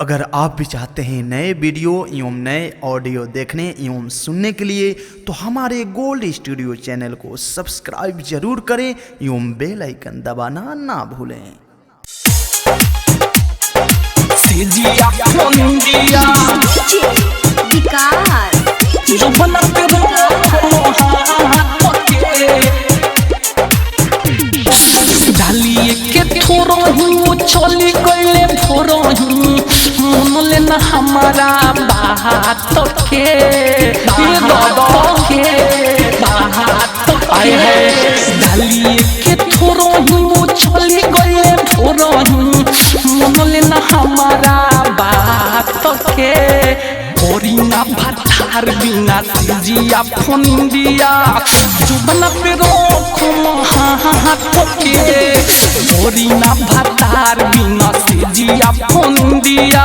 अगर आप भी चाहते हैं नए वीडियो एवं नए ऑडियो देखने एवं सुनने के लिए तो हमारे गोल्ड स्टूडियो चैनल को सब्सक्राइब जरूर करें एवं बेल आइकन दबाना ना भूलें। चली गईले भोरही मन लेना हमारा बात के आए है डालिए के थोरही चली गईले भोरही मन लेना हमारा बात के ना भातार बिना सिजिया फोन दिया जुबना पे रोको हाथ के ना भातार बिना सिजिया फोन दिया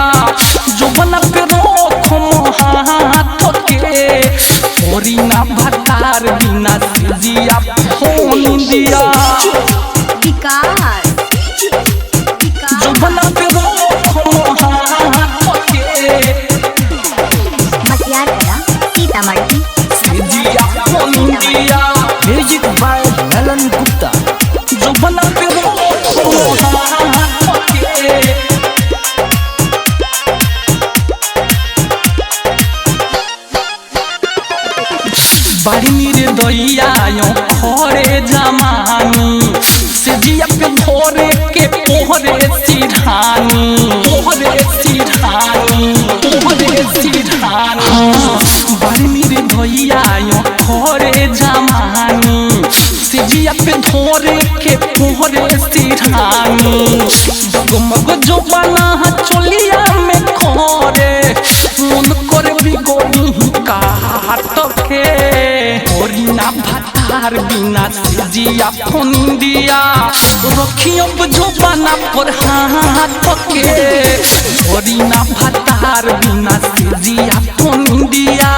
जुबना पे रोको हाथ के ना भातार बिना सिजिया फोन दिया जुबना पे रोको हाथ के म्यूजिक बाय ललन गुप्ता जो बना के बाड़ी मेरे दैया खरे जमानी से जिया पे भोरे के पोहरे सिरहानी बाड़ी मेरे दैया खरे जमानी से जिया पे भोरे के पोहरे सिरहानी डगमग जो बना चोलिया में खोरे मन करे बिगोनी काट के ना भातार बिना सिजिया फोन दिया रखियो जो बना पर हाथ के ना भातार बिना सिजिया फोन दिया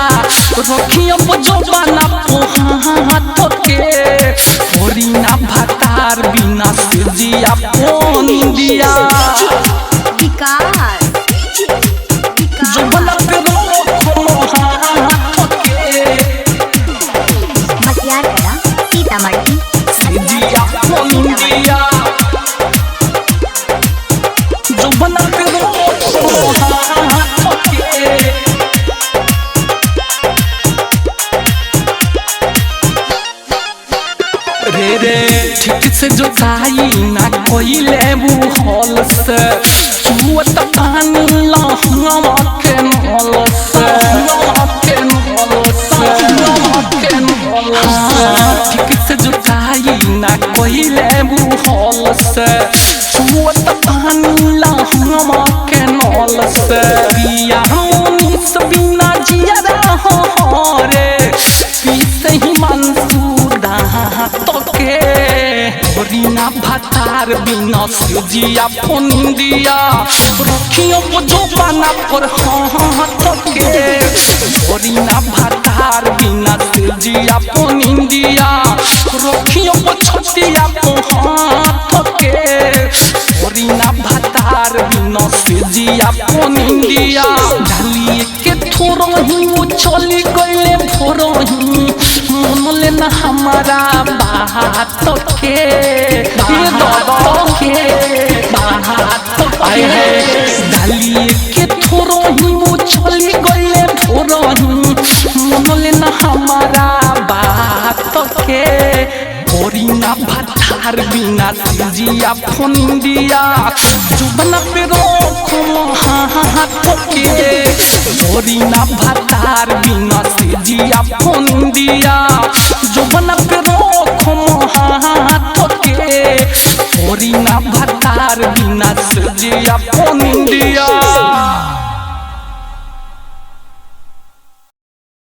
रखियो जो बना पर हाथ के ना भातार बिना सिजिया फोन दिया जो बना पे रोको हाथ के सिजिया फोन दिया जो बना पे रोको हाथ के रे ठीक से जोताई ना कोई लेबू हॉल से चुवत पानी लहंगा के नल से ठीक से जोताई ना कोई लेबू हॉल से चुवत पानी लहंगा के नल से पिया मुनीस बिना जिया हो रे पीसे ही मंसूर तो के ना भातार बिना सिजिया फोन दिया रखियो जो बना पर हाथ के ना भातार बिना सिजिया फोन दिया रखियो छतिया हाथ के ना भातार बिना सिजिया फोन दिया डालिए के थोरही चली गईले भोरही मन लेना हमारा बात के आए है डालिए के थोरही चली गईले भोरही मन लेना हमारा बात के ना भातार बिना सिजिया फोन दिया जुबना पे रोको हाथ के ना भातार बिना सिजिया फोन दिया जुबना पे रोको हाथ के ना भातार बिना सिजिया